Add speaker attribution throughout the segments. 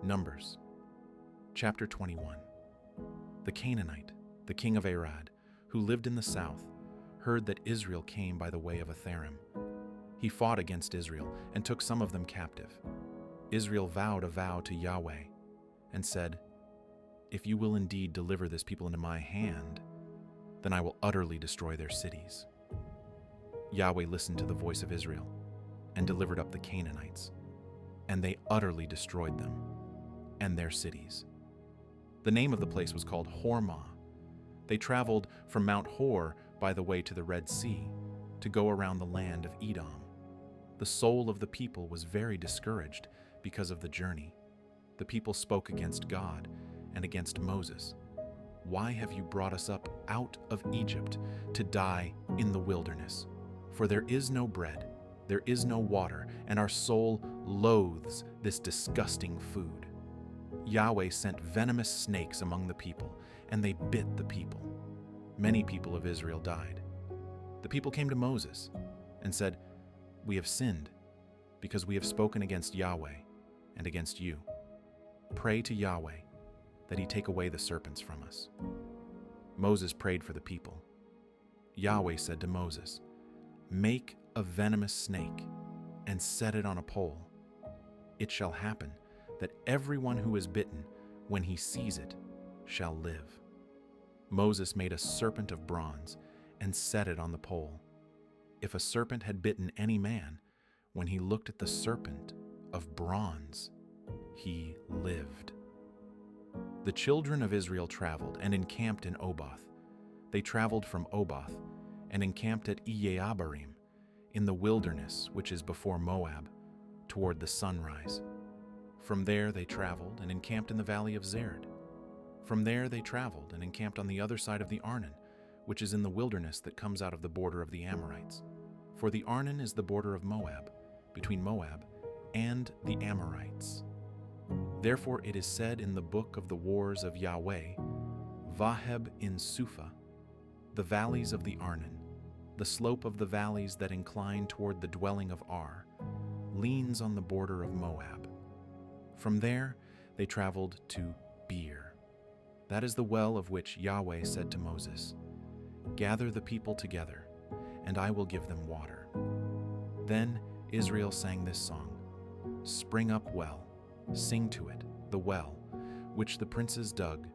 Speaker 1: Numbers, chapter 21. The Canaanite, the king of Arad, who lived in the south, heard that Israel came by the way of Atharim. He fought against Israel and took some of them captive. Israel vowed a vow to Yahweh and said, "If you will indeed deliver this people into my hand, then I will utterly destroy their cities." Yahweh listened to the voice of Israel and delivered up the Canaanites, and they utterly destroyed them and their cities. The name of the place was called Hormah. They traveled from Mount Hor by the way to the Red Sea to go around the land of Edom. The soul of the people was very discouraged because of the journey. The people spoke against God and against Moses. "Why have you brought us up out of Egypt to die in the wilderness? For there is no bread, there is no water, and our soul loathes this disgusting food." Yahweh sent venomous snakes among the people, and they bit the people. Many people of Israel died. The people came to Moses and said, "We have sinned because we have spoken against Yahweh and against you. Pray to Yahweh that he take away the serpents from us." Moses prayed for the people. Yahweh said to Moses, "Make a venomous snake and set it on a pole. It shall happen that everyone who is bitten, when he sees it, shall live." Moses made a serpent of bronze and set it on the pole. If a serpent had bitten any man, when he looked at the serpent of bronze, he lived. The children of Israel traveled and encamped in Oboth. They traveled from Oboth and encamped at Iyeabarim, in the wilderness which is before Moab, toward the sunrise. From there they traveled and encamped in the valley of Zered. From there they traveled and encamped on the other side of the Arnon, which is in the wilderness that comes out of the border of the Amorites. For the Arnon is the border of Moab, between Moab and the Amorites. Therefore it is said in the book of the wars of Yahweh, Vaheb in Suphah, the valleys of the Arnon, the slope of the valleys that incline toward the dwelling of Ar, leans on the border of Moab. From there they traveled to Beer. That is the well of which Yahweh said to Moses, "Gather the people together, and I will give them water." Then Israel sang this song, "Spring up well, sing to it, the well, which the princes dug,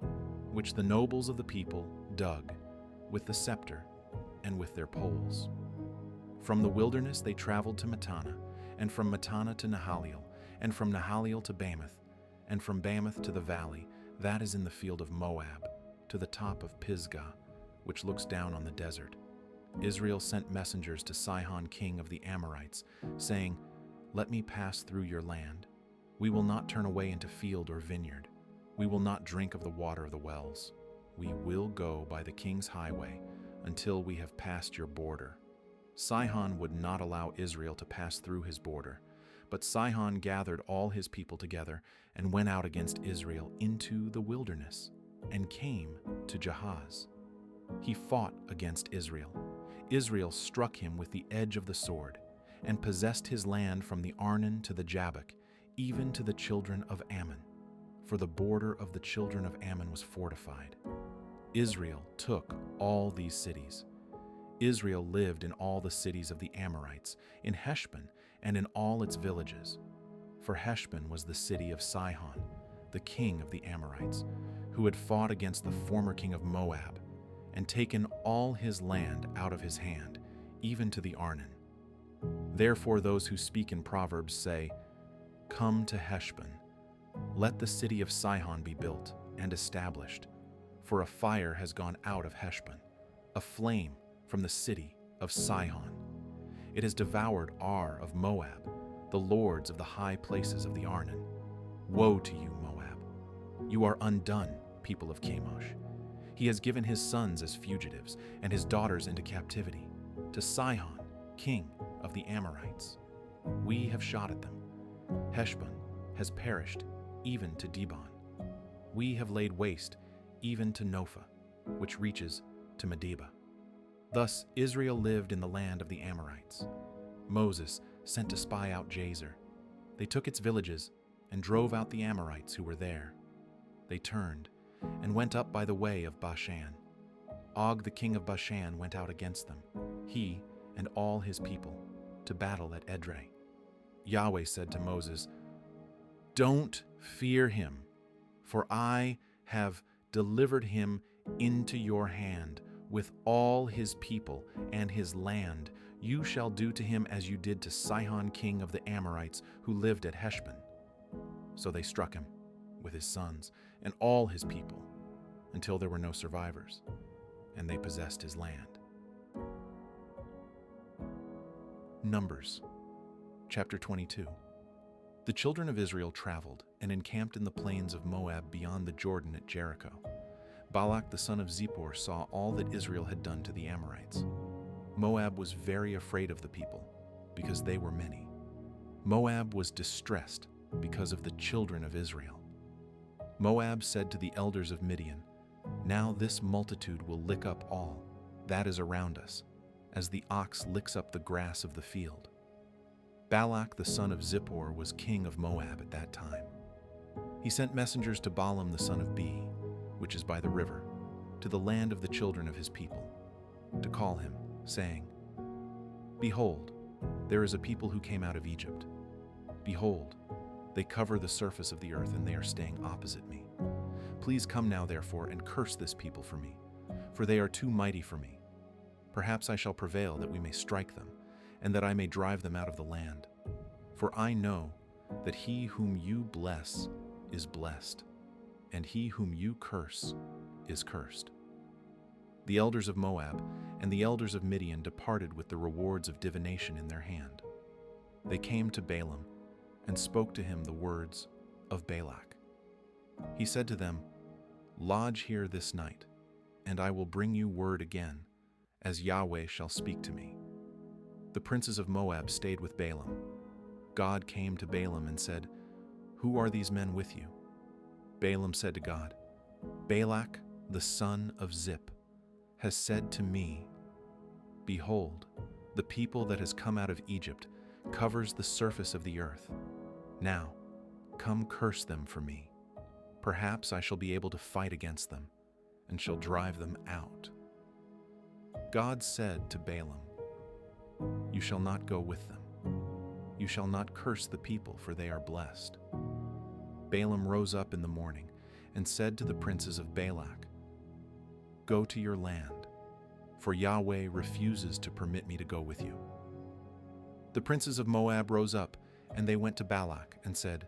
Speaker 1: which the nobles of the people dug, with the scepter and with their poles." From the wilderness they traveled to Mattanah, and from Mattanah to Nahaliel, and from Nahaliel to Bamoth, and from Bamoth to the valley, that is in the field of Moab, to the top of Pisgah, which looks down on the desert. Israel sent messengers to Sihon king of the Amorites, saying, "Let me pass through your land. We will not turn away into field or vineyard. We will not drink of the water of the wells. We will go by the king's highway until we have passed your border." Sihon would not allow Israel to pass through his border, but Sihon gathered all his people together and went out against Israel into the wilderness and came to Jahaz. He fought against Israel. Israel struck him with the edge of the sword and possessed his land from the Arnon to the Jabbok, even to the children of Ammon, for the border of the children of Ammon was fortified. Israel took all these cities. Israel lived in all the cities of the Amorites, in Heshbon and in all its villages. For Heshbon was the city of Sihon, the king of the Amorites, who had fought against the former king of Moab, and taken all his land out of his hand, even to the Arnon. Therefore those who speak in Proverbs say, "Come to Heshbon. Let the city of Sihon be built and established, for a fire has gone out of Heshbon, a flame from the city of Sihon. It has devoured Ar of Moab, the lords of the high places of the Arnon. Woe to you, Moab! You are undone, people of Chemosh. He has given his sons as fugitives and his daughters into captivity, to Sihon, king of the Amorites. We have shot at them. Heshbon has perished, even to Dibon. We have laid waste, even to Nophah, which reaches to Medeba. Thus Israel lived in the land of the Amorites. Moses sent to spy out Jazer. They took its villages and drove out the Amorites who were there. They turned and went up by the way of Bashan. Og the king of Bashan went out against them, he and all his people, to battle at Edrei. Yahweh said to Moses, "Don't fear him, for I have delivered him into your hand with all his people and his land. You shall do to him as you did to Sihon king of the Amorites, who lived at Heshbon." So they struck him with his sons and all his people until there were no survivors, and they possessed his land. Numbers, chapter 22. The children of Israel traveled and encamped in the plains of Moab beyond the Jordan at Jericho. Balak the son of Zippor saw all that Israel had done to the Amorites. Moab was very afraid of the people, because they were many. Moab was distressed because of the children of Israel. Moab said to the elders of Midian, "Now this multitude will lick up all that is around us, as the ox licks up the grass of the field." Balak the son of Zippor was king of Moab at that time. He sent messengers to Balaam the son of Beor, which is by the river, to the land of the children of his people, to call him, saying, "Behold, there is a people who came out of Egypt. Behold, they cover the surface of the earth, and they are staying opposite me. Please come now, therefore, and curse this people for me, for they are too mighty for me. Perhaps I shall prevail that we may strike them, and that I may drive them out of the land. For I know that he whom you bless is blessed, and he whom you curse is cursed." The elders of Moab and the elders of Midian departed with the rewards of divination in their hand. They came to Balaam and spoke to him the words of Balak. He said to them, "Lodge here this night, and I will bring you word again, as Yahweh shall speak to me." The princes of Moab stayed with Balaam. God came to Balaam and said, "Who are these men with you?" Balaam said to God, "Balak, the son of Zipp, has said to me, Behold, the people that has come out of Egypt covers the surface of the earth. Now, come curse them for me. Perhaps I shall be able to fight against them, and shall drive them out." God said to Balaam, "You shall not go with them. You shall not curse the people, for they are blessed." Balaam rose up in the morning and said to the princes of Balak, "Go to your land, for Yahweh refuses to permit me to go with you." The princes of Moab rose up, and they went to Balak and said,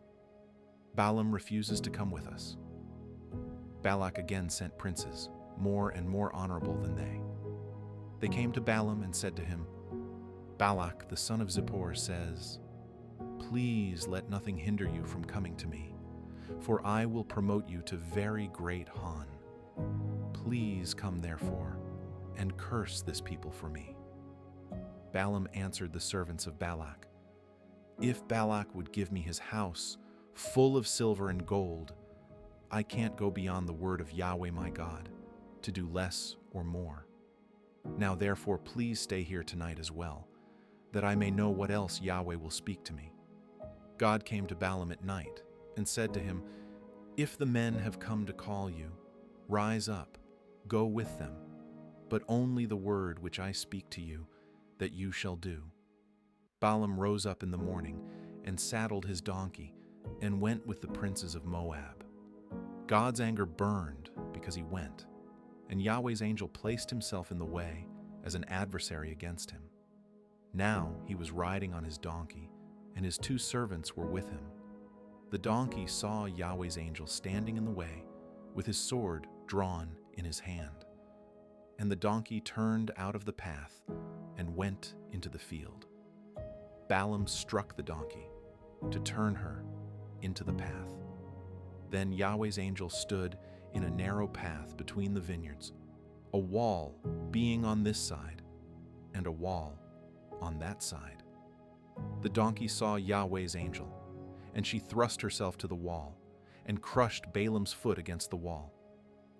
Speaker 1: "Balaam refuses to come with us." Balak again sent princes, more and more honorable than they. They came to Balaam and said to him, "Balak the son of Zippor says, Please let nothing hinder you from coming to me, for I will promote you to very great hon. Please come therefore, and curse this people for me." Balaam answered the servants of Balak, "If Balak would give me his house full of silver and gold, I can't go beyond the word of Yahweh my God, to do less or more. Now therefore please stay here tonight as well, that I may know what else Yahweh will speak to me." God came to Balaam at night and said to him, "If the men have come to call you, rise up, go with them, but only the word which I speak to you that you shall do." Balaam rose up in the morning and saddled his donkey and went with the princes of Moab. God's anger burned because he went, and Yahweh's angel placed himself in the way as an adversary against him. Now he was riding on his donkey, and his 2 servants were with him. The donkey saw Yahweh's angel standing in the way with his sword drawn in his hand. And the donkey turned out of the path and went into the field. Balaam struck the donkey to turn her into the path. Then Yahweh's angel stood in a narrow path between the vineyards, a wall being on this side and a wall on that side. The donkey saw Yahweh's angel, and she thrust herself to the wall and crushed Balaam's foot against the wall.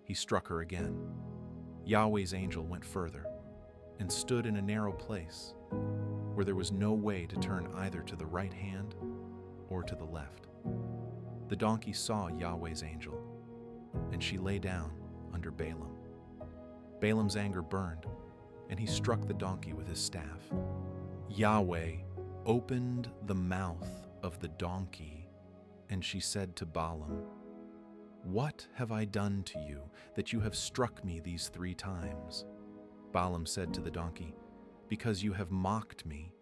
Speaker 1: He struck her again. Yahweh's angel went further and stood in a narrow place where there was no way to turn either to the right hand or to the left. The donkey saw Yahweh's angel, and she lay down under Balaam. Balaam's anger burned, and he struck the donkey with his staff. Yahweh opened the mouth of the donkey, and she said to Balaam, "What have I done to you that you have struck me these 3 times?" Balaam said to the donkey, "Because you have mocked me,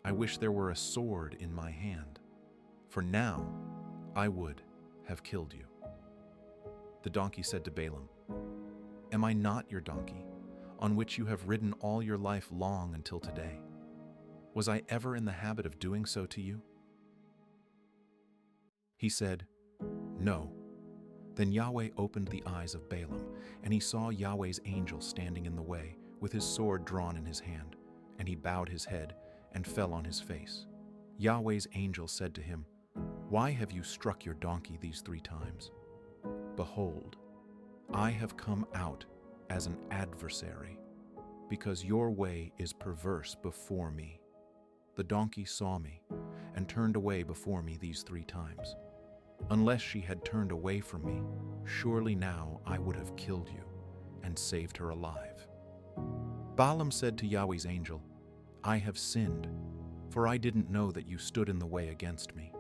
Speaker 1: I wish there were a sword in my hand, for now I would have killed you." The donkey said to Balaam, "Am I not your donkey, on which you have ridden all your life long until today? Was I ever in the habit of doing so to you?" He said, "No." Then Yahweh opened the eyes of Balaam, and he saw Yahweh's angel standing in the way, with his sword drawn in his hand, and he bowed his head and fell on his face. Yahweh's angel said to him, "Why have you struck your donkey these 3 times? Behold, I have come out as an adversary, because your way is perverse before me. The donkey saw me and turned away before me these 3 times. Unless she had turned away from me, surely now I would have killed you and saved her alive." Balaam said to Yahweh's angel, "I have sinned, for I didn't know that you stood in the way against me.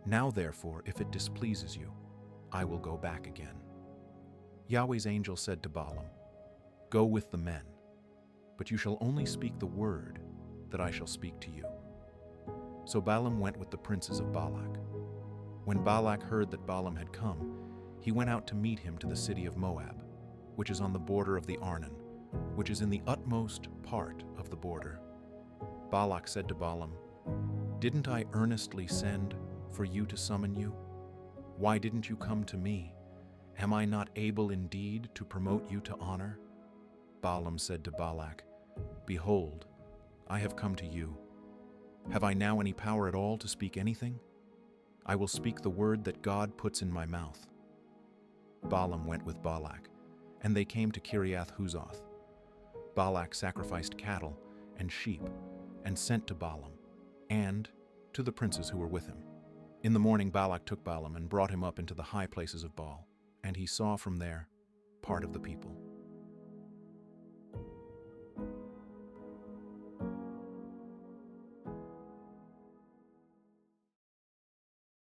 Speaker 1: Now therefore, if it displeases you, I will go back again." Yahweh's angel said to Balaam, "Go with the men, but you shall only speak the word that I shall speak to you." So Balaam went with the princes of Balak. When Balak heard that Balaam had come, he went out to meet him to the city of Moab, which is on the border of the Arnon, which is in the utmost part of the border. Balak said to Balaam, "Didn't I earnestly send for you to summon you? Why didn't you come to me? Am I not able indeed to promote you to honor?" Balaam said to Balak, "Behold, I have come to you. Have I now any power at all to speak anything? I will speak the word that God puts in my mouth." Balaam went with Balak, and they came to Kiriath Huzoth. Balak sacrificed cattle and sheep and sent to Balaam and to the princes who were with him. In the morning Balak took Balaam and brought him up into the high places of Baal, and he saw from there part of the people.